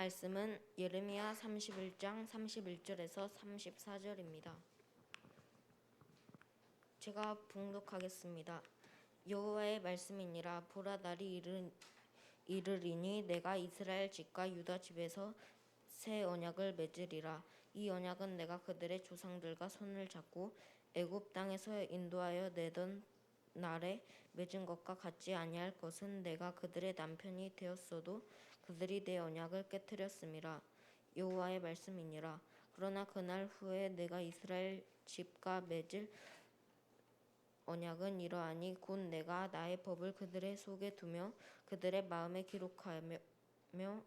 말씀은 예레미야 31장 31절에서 34절입니다. 제가 봉독하겠습니다. 여호와의 말씀이니라. 보라, 날이 이르리니 내가 이스라엘 집과 유다 집에서 새 언약을 맺으리라. 이 언약은 내가 그들의 조상들과 손을 잡고 애굽 땅에서 인도하여 내던 날에 맺은 것과 같지 아니할 것은 내가 그들의 남편이 되었어도 그들이 내 언약을 깨뜨렸음이라. 여호와의 말씀이니라. 그러나 그날 후에 내가 이스라엘 집과 맺을 언약은 이러하니 곧 내가 나의 법을 그들의 속에 두며 그들의 마음에 기록하며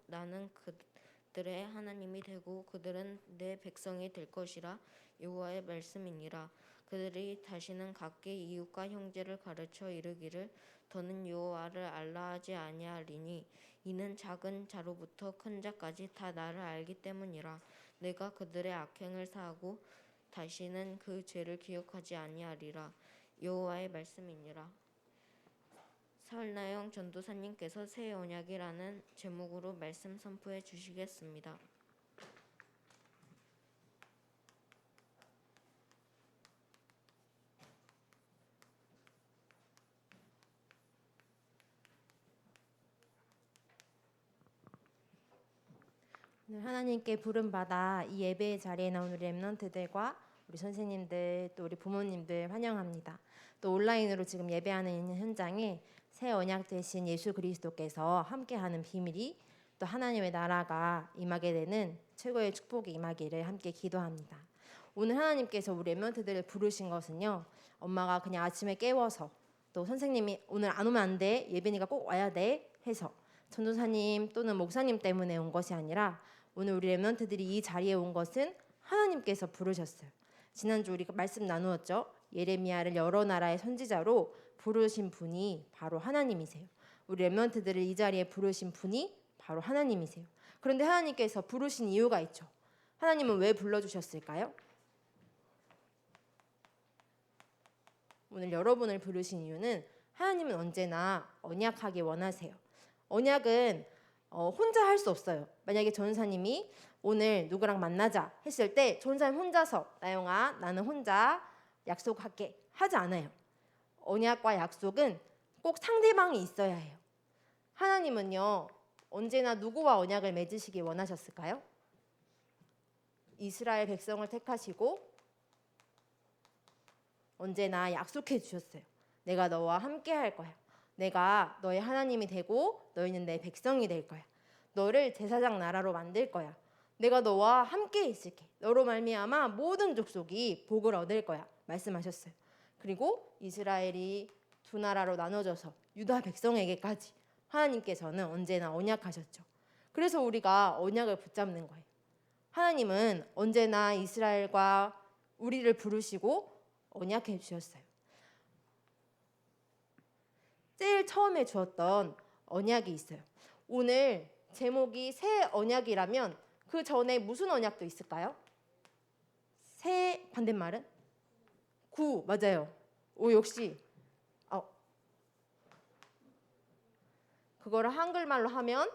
나는 그들의 하나님이 되고 그들은 내 백성이 될 것이라. 여호와의 말씀이니라. 그들이 다시는 각기 이웃과 형제를 가르쳐 이르기를 더는 여호와를 알라 하지 아니하리니 이는 작은 자로부터 큰 자까지 다 나를 알기 때문이라. 내가 그들의 악행을 사하고 다시는 그 죄를 기억하지 아니하리라. 여호와의 말씀이니라. 설나영 전도사님께서 새 언약이라는 제목으로 말씀 선포해 주시겠습니다. 오늘 하나님께 부름받아 이 예배의 자리에 나온 우리 렘넌트들과 우리 선생님들 또 우리 부모님들 환영합니다. 또 온라인으로 지금 예배하는 현장에 새 언약 되신 예수 그리스도께서 함께하는 비밀이 또 하나님의 나라가 임하게 되는 최고의 축복이 임하기를 함께 기도합니다. 오늘 하나님께서 우리 렘넌트들을 부르신 것은요, 엄마가 그냥 아침에 깨워서 또 선생님이 오늘 안 오면 안 돼, 예배니까 꼭 와야 돼 해서 전도사님 또는 목사님 때문에 온 것이 아니라 오늘 우리 렘넌트들이 이 자리에 온 것은 하나님께서 부르셨어요. 지난주 우리가 말씀 나누었죠. 예레미야를 여러 나라의 선지자로 부르신 분이 바로 하나님이세요. 우리 렘넌트들을 이 자리에 부르신 분이 바로 하나님이세요. 그런데 하나님께서 부르신 이유가 있죠. 하나님은 왜 불러주셨을까요? 오늘 여러분을 부르신 이유는 하나님은 언제나 언약하기 원하세요. 언약은 혼자 할 수 없어요. 만약에 전사님이 오늘 누구랑 만나자 했을 때 전사님 혼자서 나영아 나는 혼자 약속할게 하지 않아요. 언약과 약속은 꼭 상대방이 있어야 해요. 하나님은요 언제나 누구와 언약을 맺으시기 원하셨을까요? 이스라엘 백성을 택하시고 언제나 약속해 주셨어요. 내가 너와 함께 할 거야. 내가 너의 하나님이 되고 너희는 내 백성이 될 거야. 너를 제사장 나라로 만들 거야. 내가 너와 함께 있을게. 너로 말미암아 모든 족속이 복을 얻을 거야. 말씀하셨어요. 그리고 이스라엘이 두 나라로 나눠져서 유다 백성에게까지 하나님께서는 언제나 언약하셨죠. 그래서 우리가 언약을 붙잡는 거예요. 하나님은 언제나 이스라엘과 우리를 부르시고 언약해 주셨어요. 제일 처음에 주었던 언약이 있어요. 오늘 제목이 새 언약이라면 그 전에 무슨 언약도 있을까요? 새 반대말은? 구, 맞아요. 오, 역시 그거를 한글말로 하면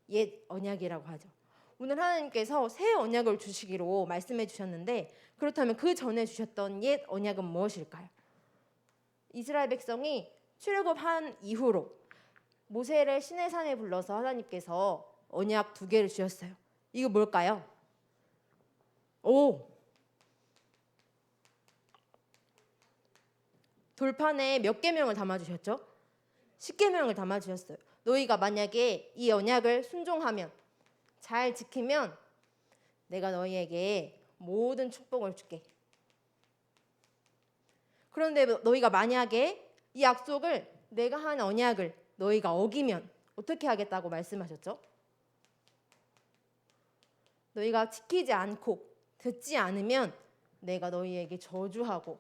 옛 언약이라고 하죠. 오늘 하나님께서 새 언약을 주시기로 말씀해 주셨는데 그렇다면 그 전에 주셨던 옛 언약은 무엇일까요? 이스라엘 백성이 출애굽한 이후로 모세를 시내산에 불러서 하나님께서 언약 2개를 주셨어요. 이거 뭘까요? 돌판에 몇 계명을 담아주셨죠? 10계명을 담아주셨어요. 너희가 만약에 이 언약을 순종하면 잘 지키면 내가 너희에게 모든 축복을 줄게. 그런데 너희가 만약에 이 약속을 내가 한 언약을 너희가 어기면 어떻게 하겠다고 말씀하셨죠? 너희가 지키지 않고 듣지 않으면 내가 너희에게 저주하고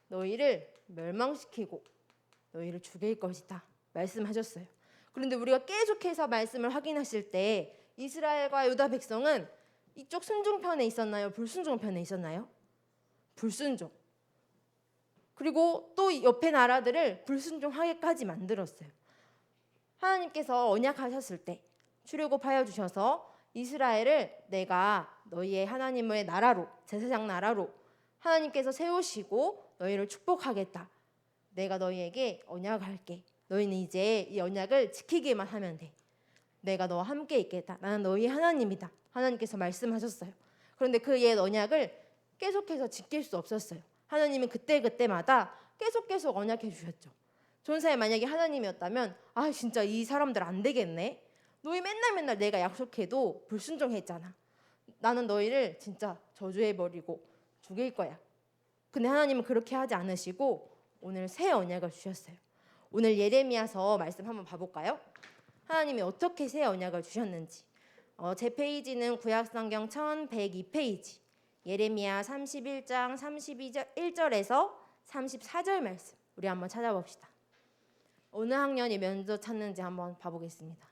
너희를 멸망시키고 너희를 죽일 것이다 말씀하셨어요. 그런데 우리가 계속해서 말씀을 확인하실 때 이스라엘과 유다 백성은 이쪽 순종편에 있었나요? 불순종편에 있었나요? 불순종. 그리고 또 옆에 나라들을 불순종하게까지 만들었어요. 하나님께서 언약하셨을 때 출애굽하여 주셔서 이스라엘을 내가 너희의 하나님의 나라로, 제사장 나라로 하나님께서 세우시고 너희를 축복하겠다. 내가 너희에게 언약할게. 너희는 이제 이 언약을 지키기만 하면 돼. 내가 너와 함께 있겠다. 나는 너희 하나님이다. 하나님께서 말씀하셨어요. 그런데 그 옛 언약을 계속해서 지킬 수 없었어요. 하나님은 그때마다 계속 언약해 주셨죠. 전사에 만약에 하나님이었다면 진짜 이 사람들 안 되겠네. 너희 맨날 내가 약속해도 불순종했잖아. 나는 너희를 진짜 저주해버리고 죽일 거야. 근데 하나님은 그렇게 하지 않으시고 오늘 새 언약을 주셨어요. 오늘 예레미야서 말씀 한번 봐볼까요? 하나님이 어떻게 새 언약을 주셨는지. 제 페이지는 구약성경 1102페이지 예레미야 31장 31절에서 34절 말씀 우리 한번 찾아봅시다. 어느 학년이 먼저 찾는지 한번 봐보겠습니다.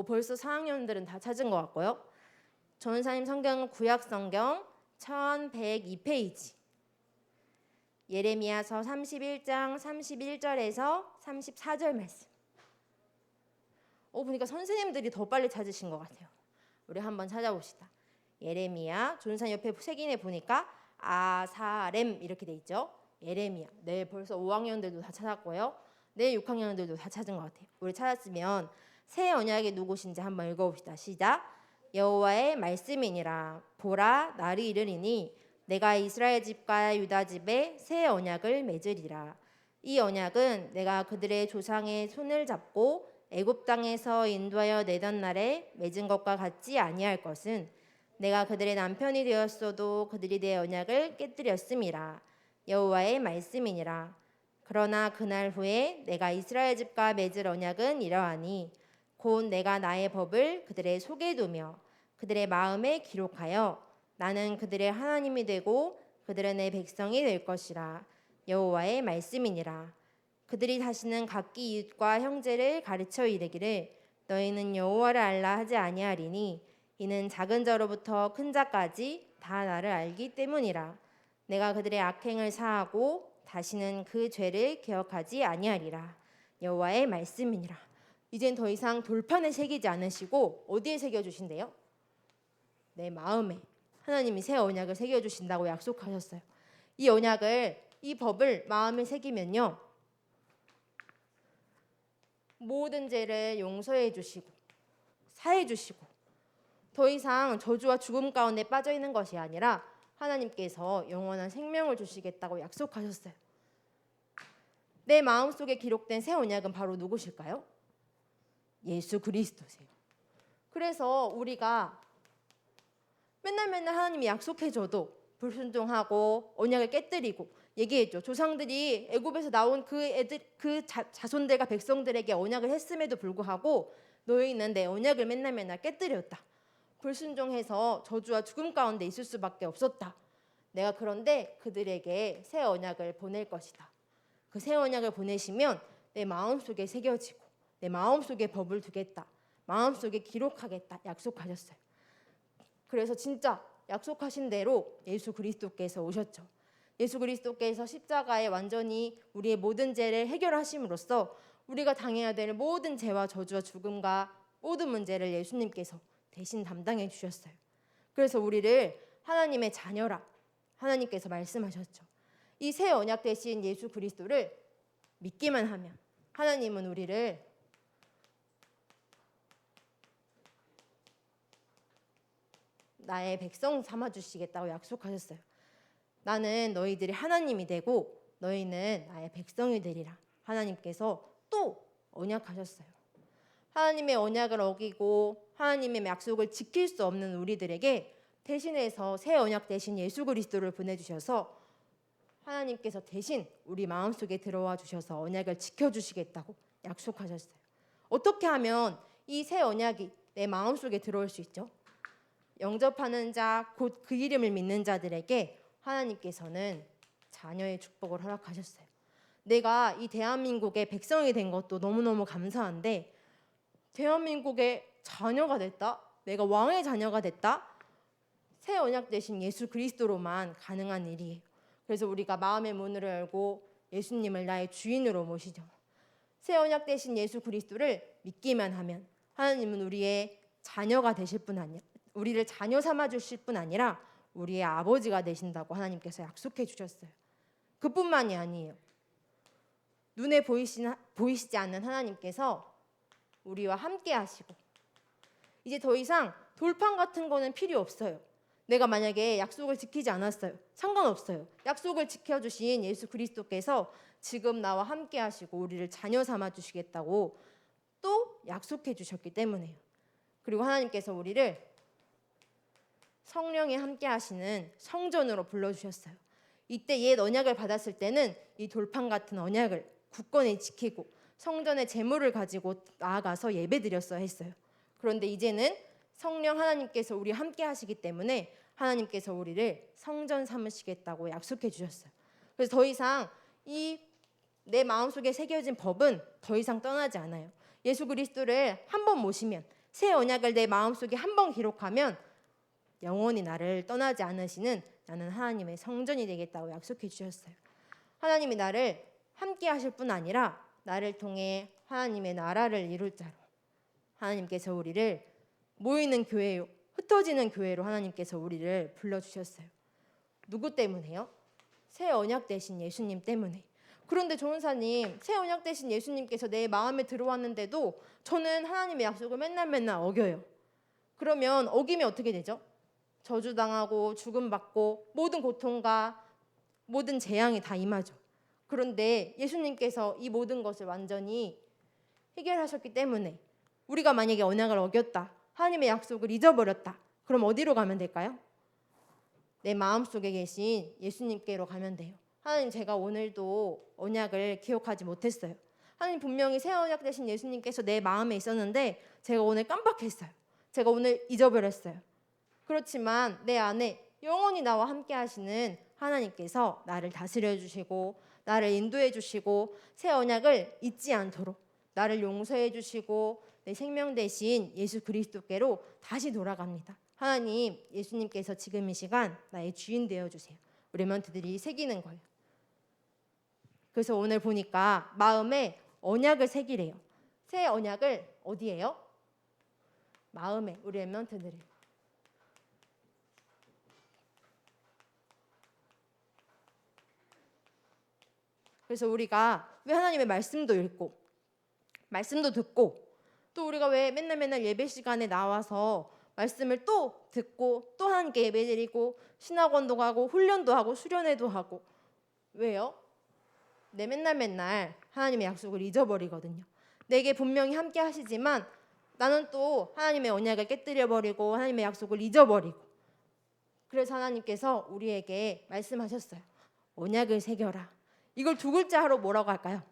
벌써 4학년들은 다 찾은 것 같고요. 전사님 성경은 구약성경 1102페이지 예레미야서 31장 31절에서 34절 말씀. 보니까 선생님들이 더 빨리 찾으신 것 같아요. 우리 한번 찾아봅시다. 예레미야 존산 옆에 색인에 보니까 아사렘 이렇게 돼 있죠. 예레미야. 네, 벌써 5학년들도 다 찾았고요. 네, 6학년들도 다 찾은 것 같아요. 우리 찾았으면 새 언약이 누구신지 한번 읽어봅시다. 시작. 여호와의 말씀이니라. 보라, 날이 이르리니 내가 이스라엘 집과 유다 집에 새 언약을 맺으리라. 이 언약은 내가 그들의 조상의 손을 잡고 애굽 땅에서 인도하여 내던 날에 맺은 것과 같지 아니할 것은 내가 그들의 남편이 되었어도 그들이 내 언약을 깨뜨렸음이라. 여호와의 말씀이니라. 그러나 그날 후에 내가 이스라엘 집과 맺을 언약은 이러하니 곧 내가 나의 법을 그들의 속에 두며 그들의 마음에 기록하여 나는 그들의 하나님이 되고 그들은 내 백성이 될 것이라. 여호와의 말씀이니라. 그들이 다시는 각기 이웃과 형제를 가르쳐 이르기를 너희는 여호와를 알라 하지 아니하리니 이는 작은 자로부터 큰 자까지 다 나를 알기 때문이라. 내가 그들의 악행을 사하고 다시는 그 죄를 기억하지 아니하리라. 여호와의 말씀이니라. 이젠 더 이상 돌판에 새기지 않으시고 어디에 새겨주신대요? 내 마음에. 하나님이 새 언약을 새겨주신다고 약속하셨어요. 이 언약을, 이 법을 마음에 새기면요 모든 죄를 용서해 주시고 사해 주시고 더 이상 저주와 죽음 가운데 빠져 있는 것이 아니라 하나님께서 영원한 생명을 주시겠다고 약속하셨어요. 내 마음속에 기록된 새 언약은 바로 누구실까요? 예수 그리스도세요. 그래서 우리가 맨날 하나님이 약속해줘도 불순종하고 언약을 깨뜨리고 얘기했죠. 조상들이 애굽에서 나온 그 자손들과 백성들에게 언약을 했음에도 불구하고 너희는 내 언약을 맨날 깨뜨렸다. 불순종해서 저주와 죽음 가운데 있을 수밖에 없었다. 내가 그런데 그들에게 새 언약을 보낼 것이다. 그 새 언약을 보내시면 내 마음속에 새겨지고 내 마음속에 법을 두겠다. 마음속에 기록하겠다. 약속하셨어요. 그래서 진짜 약속하신 대로 예수 그리스도께서 오셨죠. 예수 그리스도께서 십자가에 완전히 우리의 모든 죄를 해결하심으로써 우리가 당해야 될 모든 죄와 저주와 죽음과 모든 문제를 예수님께서 대신 담당해 주셨어요. 그래서 우리를 하나님의 자녀라 하나님께서 말씀하셨죠. 이 새 언약 대신 예수 그리스도를 믿기만 하면 하나님은 우리를 나의 백성 삼아주시겠다고 약속하셨어요. 나는 너희들이 하나님이 되고 너희는 나의 백성이 되리라. 하나님께서 또 언약하셨어요. 하나님의 언약을 어기고 하나님의 약속을 지킬 수 없는 우리들에게 대신해서 새 언약 대신 예수 그리스도를 보내주셔서 하나님께서 대신 우리 마음속에 들어와 주셔서 언약을 지켜주시겠다고 약속하셨어요. 어떻게 하면 이 새 언약이 내 마음속에 들어올 수 있죠? 영접하는 자, 곧 그 이름을 믿는 자들에게 하나님께서는 자녀의 축복을 허락하셨어요. 내가 이 대한민국의 백성이 된 것도 너무너무 감사한데 대한민국의 자녀가 됐다? 내가 왕의 자녀가 됐다? 새 언약 대신 예수 그리스도로만 가능한 일이에요. 그래서 우리가 마음의 문을 열고 예수님을 나의 주인으로 모시죠. 새 언약 대신 예수 그리스도를 믿기만 하면 하나님은 우리의 자녀가 되실 뿐 아니라 우리를 자녀 삼아 주실 뿐 아니라 우리의 아버지가 되신다고 하나님께서 약속해 주셨어요. 그뿐만이 아니에요. 눈에 보이시지 않는 하나님께서 우리와 함께 하시고 이제 더 이상 돌판 같은 거는 필요 없어요. 내가 만약에 약속을 지키지 않았어요. 상관없어요. 약속을 지켜주신 예수 그리스도께서 지금 나와 함께 하시고 우리를 자녀 삼아 주시겠다고 또 약속해 주셨기 때문에요. 그리고 하나님께서 우리를 성령이 함께 하시는 성전으로 불러주셨어요. 이때 옛 언약을 받았을 때는 이 돌판 같은 언약을 굳건히 지키고 성전의 제물을 가지고 나아가서 예배드렸어야 했어요. 그런데 이제는 성령 하나님께서 우리 함께 하시기 때문에 하나님께서 우리를 성전 삼으시겠다고 약속해 주셨어요. 그래서 더 이상 이 내 마음속에 새겨진 법은 더 이상 떠나지 않아요. 예수 그리스도를 한 번 모시면 새 언약을 내 마음속에 한 번 기록하면 영원히 나를 떠나지 않으시는 나는 하나님의 성전이 되겠다고 약속해 주셨어요. 하나님이 나를 함께 하실 뿐 아니라 나를 통해 하나님의 나라를 이룰 자로 하나님께서 우리를 모이는 교회요, 흩어지는 교회로 하나님께서 우리를 불러주셨어요. 누구 때문에요? 새 언약 대신 예수님 때문에. 그런데 조은사님, 새 언약 대신 예수님께서 내 마음에 들어왔는데도 저는 하나님의 약속을 맨날 어겨요. 그러면 어기면 어떻게 되죠? 저주당하고 죽음받고 모든 고통과 모든 재앙이 다 임하죠. 그런데 예수님께서 이 모든 것을 완전히 해결하셨기 때문에 우리가 만약에 언약을 어겼다, 하나님의 약속을 잊어버렸다, 그럼 어디로 가면 될까요? 내 마음속에 계신 예수님께로 가면 돼요. 하나님, 제가 오늘도 언약을 기억하지 못했어요. 하나님, 분명히 새 언약 대신 예수님께서 내 마음에 있었는데 제가 오늘 깜빡했어요. 제가 오늘 잊어버렸어요. 그렇지만 내 안에 영원히 나와 함께 하시는 하나님께서 나를 다스려 주시고 나를 인도해 주시고 새 언약을 잊지 않도록 나를 용서해 주시고 내 생명 대신 예수 그리스도께로 다시 돌아갑니다. 하나님, 예수님께서 지금 이 시간 나의 주인 되어 주세요. 우리 멘트들이 새기는 거예요. 그래서 오늘 보니까 마음에 언약을 새기래요. 새 언약을 어디에요? 마음에. 우리 멘트들이. 그래서 우리가 왜 하나님의 말씀도 읽고 말씀도 듣고 또 우리가 왜 맨날 예배 시간에 나와서 말씀을 또 듣고 또 하나님께 예배드리고 신학원도 가고 훈련도 하고 수련회도 하고 왜요? 내 맨날 하나님의 약속을 잊어버리거든요. 내게 분명히 함께 하시지만 나는 또 하나님의 언약을 깨뜨려버리고 하나님의 약속을 잊어버리고 그래서 하나님께서 우리에게 말씀하셨어요. 언약을 새겨라. 이걸 두 글자로 뭐라고 할까요?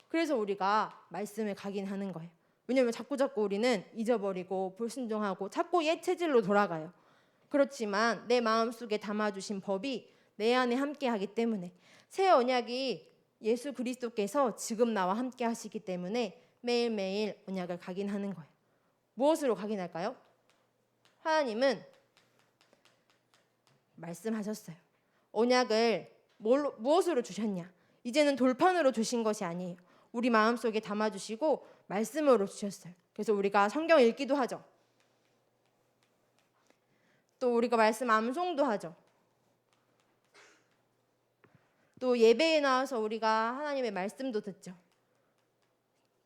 그래서 우리가 말씀을 각인하는 거예요. 왜냐하면 자꾸 우리는 잊어버리고 불순종하고 자꾸 옛 체질로 돌아가요. 그렇지만 내 마음속에 담아주신 법이 내 안에 함께하기 때문에 새 언약이 예수 그리스도께서 지금 나와 함께 하시기 때문에 매일매일 언약을 각인하는 거예요. 무엇으로 각인할까요? 하나님은 말씀하셨어요. 언약을 무엇으로 주셨냐? 이제는 돌판으로 주신 것이 아니에요. 우리 마음속에 담아주시고 말씀으로 주셨어요. 그래서 우리가 성경 읽기도 하죠. 또 우리가 말씀 암송도 하죠. 또 예배에 나와서 우리가 하나님의 말씀도 듣죠.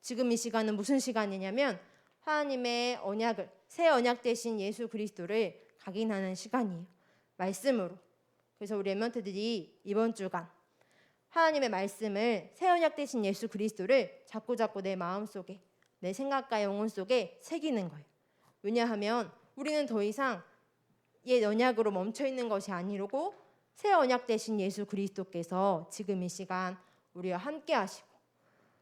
지금 이 시간은 무슨 시간이냐면 하나님의 언약을 새 언약 대신 예수 그리스도를 각인하는 시간이에요. 말씀으로. 그래서 우리 엠먼트들이 이번 주간 하나님의 말씀을 새 언약 대신 예수 그리스도를 자꾸 내 마음속에 내 생각과 영혼 속에 새기는 거예요. 왜냐하면 우리는 더 이상 옛 언약으로 멈춰 있는 것이 아니고 새 언약 대신 예수 그리스도께서 지금 이 시간 우리와 함께 하시고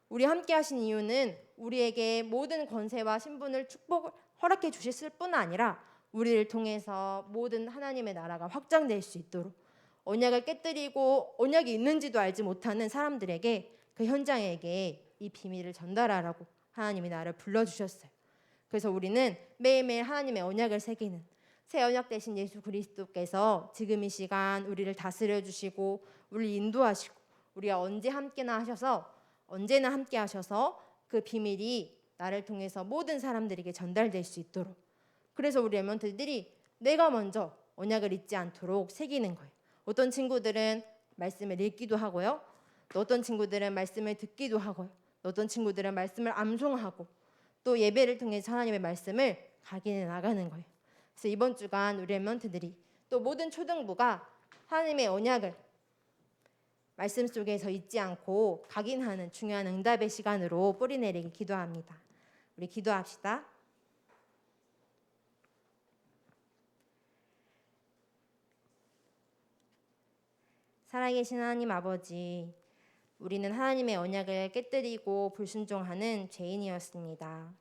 우리 함께 하신 이유는 우리에게 모든 권세와 신분을 축복을 허락해 주셨을 뿐 아니라 우리를 통해서 모든 하나님의 나라가 확장될 수 있도록 언약을 깨뜨리고 언약이 있는지도 알지 못하는 사람들에게 그 현장에게 이 비밀을 전달하라고 하나님이 나를 불러주셨어요. 그래서 우리는 매일매일 하나님의 언약을 새기는 새 언약 되신 예수 그리스도께서 지금 이 시간 우리를 다스려 주시고 우리를 인도하시고 우리가 언제나 함께 하셔서 그 비밀이 나를 통해서 모든 사람들에게 전달될 수 있도록, 그래서 우리 랩런트들이 내가 먼저 언약을 잊지 않도록 새기는 거예요. 어떤 친구들은 말씀을 읽기도 하고요. 또 어떤 친구들은 말씀을 듣기도 하고요. 또 어떤 친구들은 말씀을 암송하고 또 예배를 통해서 하나님의 말씀을 각인해 나가는 거예요. 그래서 이번 주간 우리 랩런트들이 또 모든 초등부가 하나님의 언약을 말씀 속에서 잊지 않고 각인하는 중요한 응답의 시간으로 뿌리내리기 기도합니다. 우리 기도합시다. 살아계신 하나님 아버지, 우리는 하나님의 언약을 깨뜨리고 불순종하는 죄인이었습니다.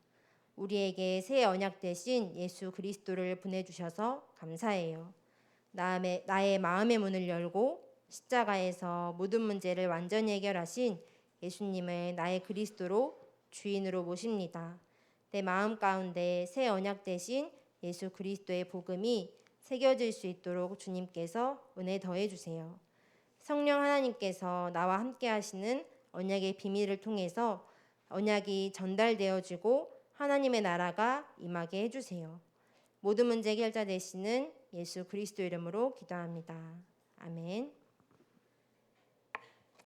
우리에게 새 언약 대신 예수 그리스도를 보내주셔서 감사해요. 나의 마음의 문을 열고 십자가에서 모든 문제를 완전히 해결하신 예수님을 나의 그리스도로 주인으로 모십니다. 내 마음 가운데 새 언약 대신 예수 그리스도의 복음이 새겨질 수 있도록 주님께서 은혜 더해 주세요. 성령 하나님께서 나와 함께 하시는 언약의 비밀을 통해서 언약이 전달되어지고 하나님의 나라가 임하게 해주세요. 모든 문제 해결자 되시는 예수 그리스도 이름으로 기도합니다. 아멘.